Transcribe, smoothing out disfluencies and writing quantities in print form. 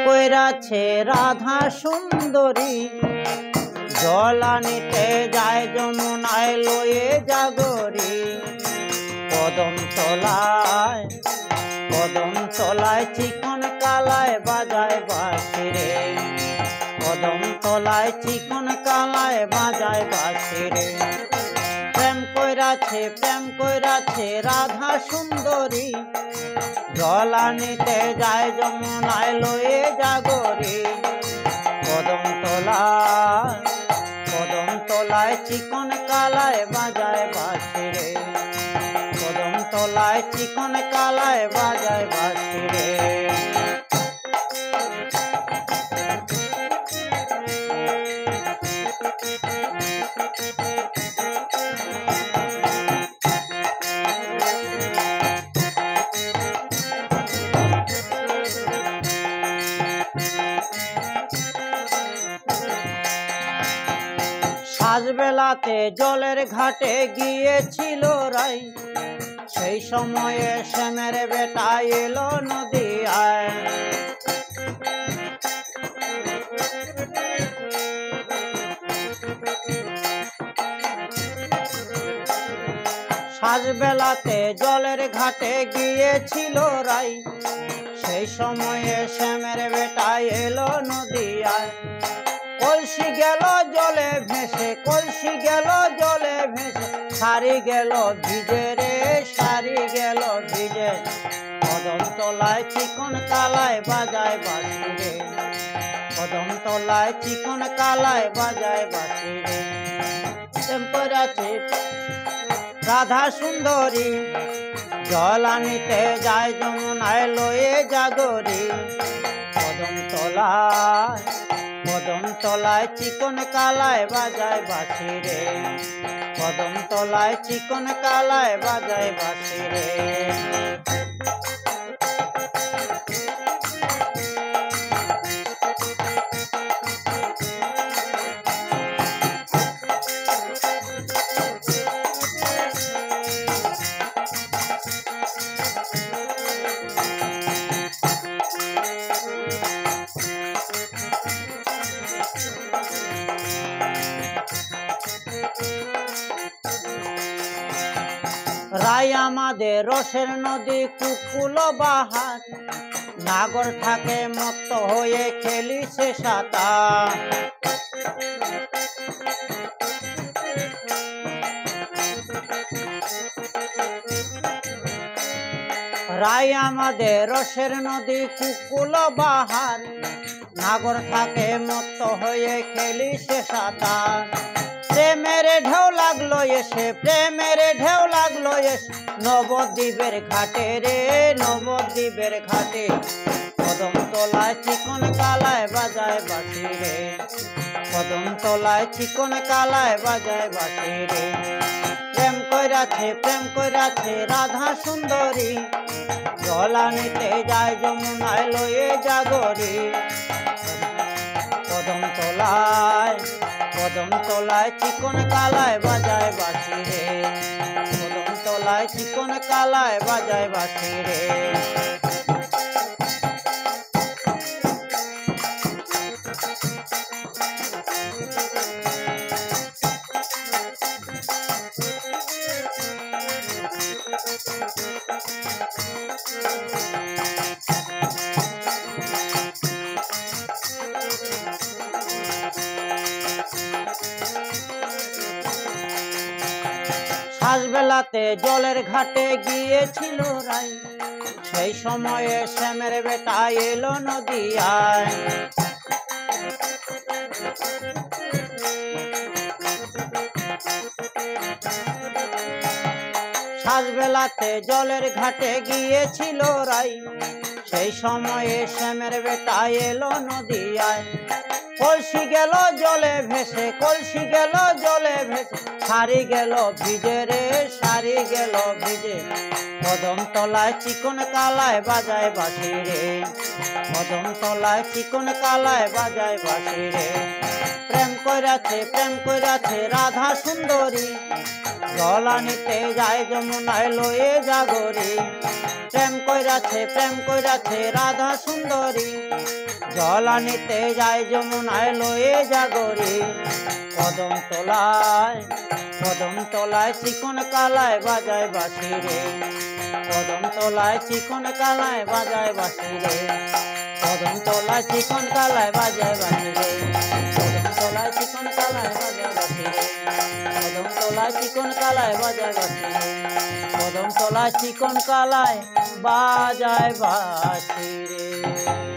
কইরাছে রাধা সুন্দরী, জল আনিতে যায় যমুনায় লয়ে জাগরী। কদম তলায় চিকন কালায় বাজায় বাঁশি রে। কদম তলায় চিকন কালায় বাজায় বাঁশি রে। প্রেম কইরাছে রাধা সুন্দরী, জল আনিতে যায় যমুনায় লয়ে জাগরী। কদম তলায় চিকন কালায় বাজায় বাঁশি রে। কদম তলায় চিকন কালায় বাজায় বাঁশি রে। সাজবেলাতে জলের ঘাটে গিয়েছিল রাই, সেই সময়ে শ্যামের বেটা এলো নদিয়ায়। সাজবেলাতে জলের ঘাটে গিয়েছিল রাই, সেই সময়ে শ্যামের বেটা এলো নদিয়ায়। কলসি গেল জলে ভেসে, কলসি গেল জলে ভেসে, শাড়ি গেল ভিজে রে, শাড়ি গেল ভিজে। কদম তলায় চিকন কালায় বাজায় বাঁশি রে। কদম তলায় চিকন কালায় বাজায় বাঁশি রে। প্রেম কইরাছে রাধা সুন্দরী, জল আনিতে যায় যমুনায় লয়ে জাগরী। কদম তলায় চিকন কালায় বাজায় বাঁশি রে। কদম তলায় চিকন কালায় বাজায় বাঁশি রে। রাই আমাদের রসের নদী কুকুল বাহার, নাগর থাকে মত্ত হয়ে খেলিছে সাঁতার। রাই আমাদের রসের নদী কুকুল বাহার, নাগর থাকে মত্ত হয়ে খেলিছে সাঁতার। প্রেমের ঢেউ লাগলো এসে, প্রেমের ঢেউ লাগলো এসে, নবদ্বীপের ঘাটে রে, নবদ্বীপের ঘাটে। কদম তলায় চিকন কালায় বাজায় বাঁশি রে। কদম তলায় চিকন কালায় বাজায় বাঁশি রে। প্রেম কইরাছে রাধা সুন্দরী, জল আনিতে যায় যমুনায় লয়ে জাগরী। কদম তলায় চিকন কালায় বাজায় বাঁশি রে। কদম তলায় চিকন কালায় বাজায় বাঁশি রে। সাজবেলাতে জলের ঘাটে গিয়েছিল রাই, সেই সময়ে শ্যামের বেটা এলো নদিয়ায়। সাজবেলাতে জলের ঘাটে গিয়েছিল রাই, সেই সময়ে শ্যামের বেটা এলো নদিয়ায়। কলসি গেল জলে ভেসে, কলসি গেল জলে ভেসে, শাড়ি গেল ভিজে রে, শাড়ি গেল ভিজে। কদম তলায় চিকন কালায় বাজায় বাঁশি রে। কদম তলায় চিকন কালায় বাজায় বাঁশি রে। প্রেম কইরাছে রাধা সুন্দরী, জল আনিতে যায় যমুনায় লয়ে জাগরী। প্রেম কইরাছে রাধা সুন্দরী, জল আনিতে যায় যমুনায় লয়ে জাগরে কদম তলায় চিকন কালায় বাজায় বাঁশি রে কদম তলায় চিকন কালায় বাজায় বাঁশি রে কদম তলায় চিকন কালায় বাজায় বাঁশি রে কদম তলায় চিকন কালায় বাজায় বাঁশি রে কদম তলায় চিকন কালায় বাজায় বাঁশি রে কদম তলায় চিকন কালায় বাজায় বাঁশি রে।